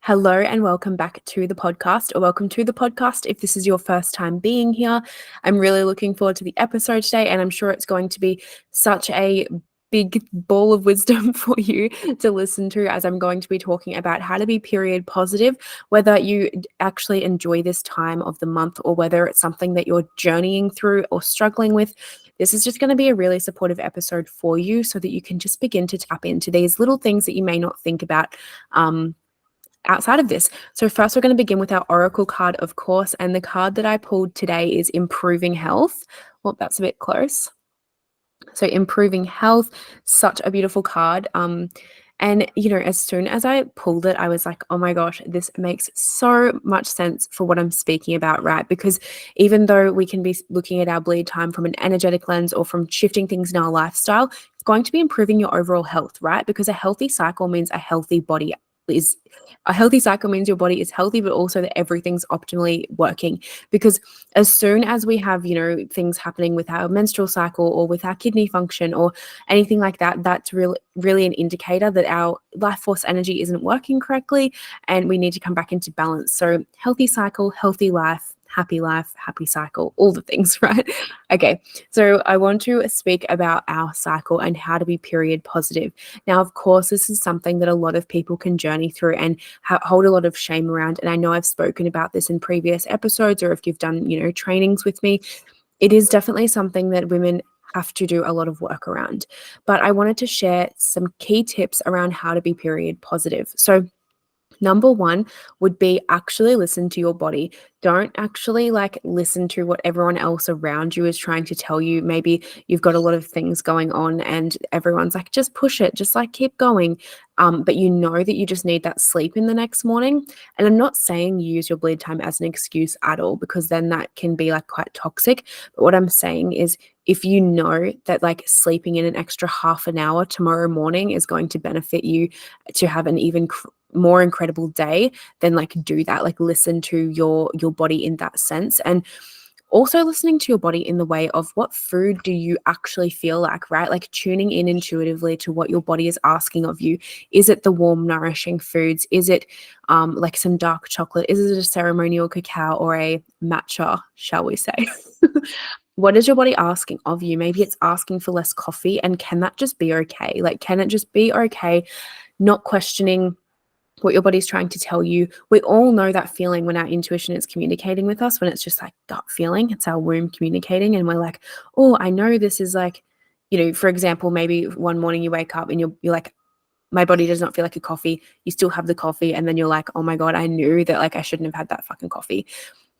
Hello and welcome back to the podcast, or welcome to the podcast if this is your first time being here. I'm really looking forward to the episode today, and I'm sure it's going to be such a big ball of wisdom for you to listen to, as I'm going to be talking about how to be period positive, whether you actually enjoy this time of the month or whether it's something that you're journeying through or struggling with. This is just going to be a really supportive episode for you so that you can just begin to tap into these little things that you may not think about outside of this. So first, we're going to begin with our oracle card, of course, and the card that I pulled today is improving health. Well, that's a bit close. So improving health, such a beautiful card. And as soon as I pulled it, I was like, oh my gosh, this makes so much sense for what I'm speaking about, right? Because even though we can be looking at our bleed time from an energetic lens or from shifting things in our lifestyle, it's going to be improving your overall health, right? Because a healthy cycle means a healthy body is a healthy cycle means your body is healthy, but also that everything's optimally working. Because as soon as we have, things happening with our menstrual cycle or with our kidney function or anything like that, that's really an indicator that our life force energy isn't working correctly and we need to come back into balance. So healthy cycle, healthy life, happy cycle, all the things, right? Okay, so I want to speak about our cycle and how to be period positive. Now, of course, this is something that a lot of people can journey through and hold a lot of shame around. And I know I've spoken about this in previous episodes, or if you've done, trainings with me, it is definitely something that women have to do a lot of work around. But I wanted to share some key tips around how to be period positive. So number one would be actually listen to your body. Don't actually listen to what everyone else around you is trying to tell you. Maybe you've got a lot of things going on and everyone's like, just push it, just keep going. But you know that you just need that sleep in the next morning. And I'm not saying use your bleed time as an excuse at all, because then that can be quite toxic. But what I'm saying is, if you know that sleeping in an extra half an hour tomorrow morning is going to benefit you to have an even more incredible day, then do that. Listen to your body in that sense. And also listening to your body in the way of what food do you actually feel like, right? Tuning in intuitively to what your body is asking of you. Is it the warm, nourishing foods? Is it some dark chocolate? Is it a ceremonial cacao or a matcha, shall we say? What is your body asking of you? Maybe it's asking for less coffee, and can that just be okay? Can it just be okay, not questioning what your body's trying to tell you? We all know that feeling when our intuition is communicating with us, when it's just gut feeling. It's our womb communicating, and we're like, oh, I know this is for example, maybe one morning you wake up and you're like, my body does not feel like a coffee. You still have the coffee, and then you're like, oh my God, I knew that I shouldn't have had that fucking coffee.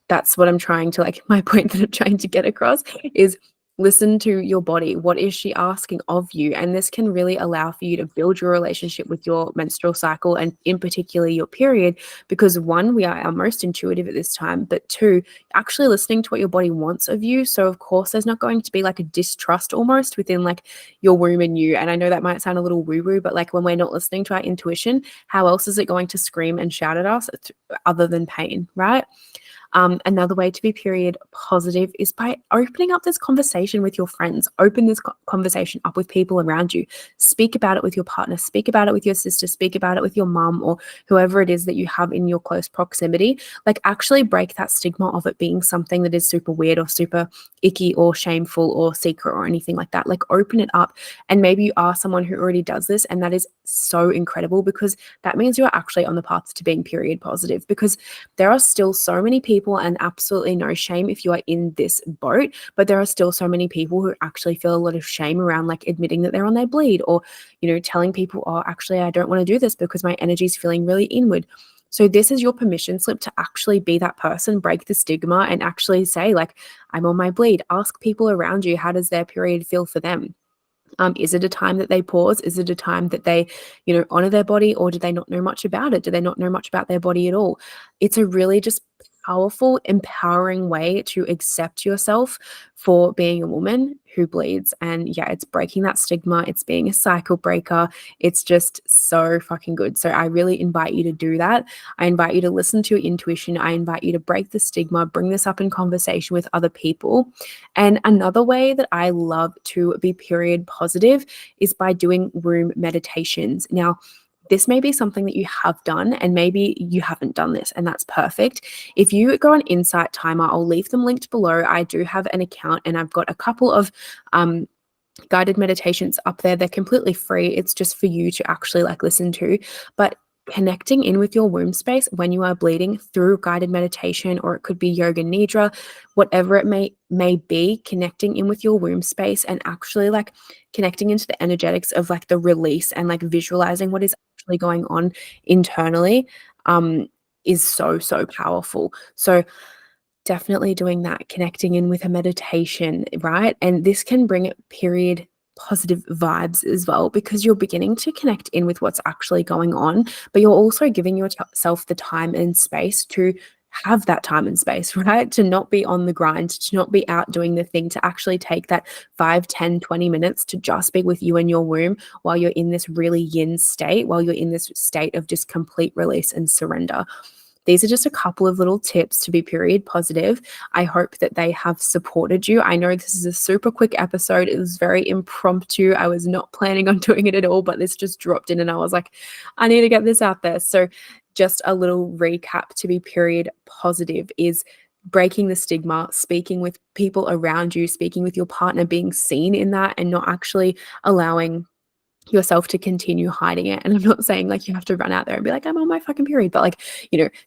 That's what I'm trying to my point that I'm trying to get across is listen to your body. What is she asking of you? And this can really allow for you to build your relationship with your menstrual cycle, and in particular your period, because one, we are our most intuitive at this time, but two, actually listening to what your body wants of you. So of course there's not going to be a distrust almost within your womb and you. And I know that might sound a little woo-woo, but when we're not listening to our intuition, how else is it going to scream and shout at us other than pain, right? Another way to be period positive is by opening up this conversation with your friends. Open this conversation up with people around you. Speak about it with your partner. Speak about it with your sister. Speak about it with your mom or whoever it is that you have in your close proximity. Actually break that stigma of it being something that is super weird or super icky or shameful or secret or anything like that. Open it up. And maybe you are someone who already does this, and that is so incredible, because that means you are actually on the path to being period positive, because there are still so many people, and absolutely no shame if you are in this boat, but there are still so many people who actually feel a lot of shame around admitting that they're on their bleed, or telling people, oh, actually I don't want to do this because my energy is feeling really inward. So this is your permission slip to actually be that person, break the stigma, and actually say I'm on my bleed. Ask people around you, how does their period feel for them? Is it a time that they pause? Is it a time that they, honor their body, or do they not know much about it? Do they not know much about their body at all? It's a really just powerful, empowering way to accept yourself for being a woman who bleeds. And yeah, it's breaking that stigma. It's being a cycle breaker. It's just so fucking good. So I really invite you to do that. I invite you to listen to your intuition. I invite you to break the stigma, bring this up in conversation with other people. And another way that I love to be period positive is by doing womb meditations. Now, this may be something that you have done, and maybe you haven't done this, and that's perfect. If you go on Insight Timer, I'll leave them linked below. I do have an account, and I've got a couple of guided meditations up there. They're completely free. It's just for you to actually like listen to. But connecting in with your womb space when you are bleeding through guided meditation, or it could be yoga nidra, whatever it may be, connecting in with your womb space and actually like connecting into the energetics of like the release and like visualizing what is actually going on internally is so powerful. So definitely doing that, connecting in with a meditation, right? And this can bring period positive vibes as well, because you're beginning to connect in with what's actually going on, but you're also giving yourself the time and space to have that time and space, right? To not be on the grind, to not be out doing the thing, to actually take that 5, 10, 20 minutes to just be with you and your womb while you're in this really yin state, while you're in this state of just complete release and surrender. These are just a couple of little tips to be period positive. I hope that they have supported you. I know this is a super quick episode. It was very impromptu. I was not planning on doing it at all, but this just dropped in and I was like, I need to get this out there. So just a little recap to be period positive is breaking the stigma, speaking with people around you, speaking with your partner, being seen in that, and not actually allowing yourself to continue hiding it. And I'm not saying like you have to run out there and be like, I'm on my fucking period, but like,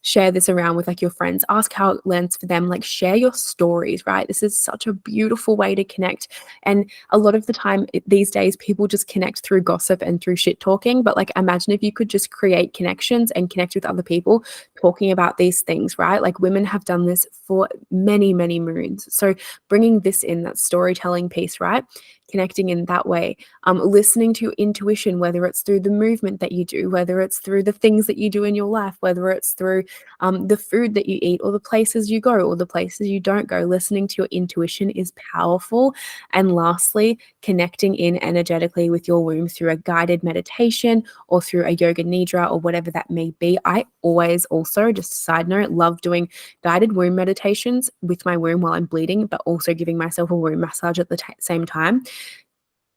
share this around with like your friends, ask how it lands for them, like share your stories, right? This is such a beautiful way to connect. And a lot of the time these days, people just connect through gossip and through shit talking. But like, imagine if you could just create connections and connect with other people talking about these things, right? Like women have done this for many, many moons. So bringing this in, that storytelling piece, right? Connecting in that way, listening to your intuition, whether it's through the movement that you do, whether it's through the things that you do in your life, whether it's through the food that you eat or the places you go or the places you don't go. Listening to your intuition is powerful. And lastly, connecting in energetically with your womb through a guided meditation or through a yoga nidra or whatever that may be. I always also, just a side note, love doing guided womb meditations with my womb while I'm bleeding, but also giving myself a womb massage at the same time.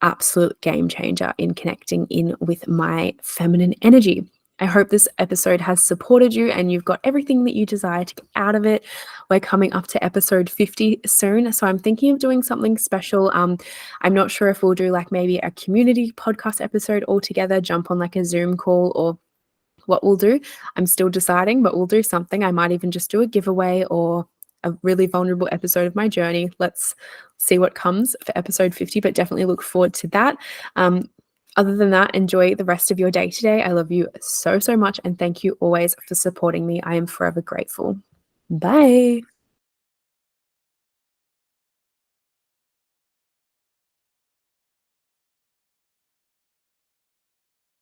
Absolute game changer in connecting in with my feminine energy. I hope this episode has supported you and you've got everything that you desire to get out of it. We're coming up to episode 50 soon, so I'm thinking of doing something special. I'm not sure if we'll do like maybe a community podcast episode all together, jump on like a Zoom call, or what we'll do. I'm still deciding, but we'll do something. I might even just do a giveaway or a really vulnerable episode of my journey. Let's see what comes for episode 50, but definitely look forward to that. Other than that, enjoy the rest of your day today. I love you so much, and thank you always for supporting me. I am forever grateful. Bye.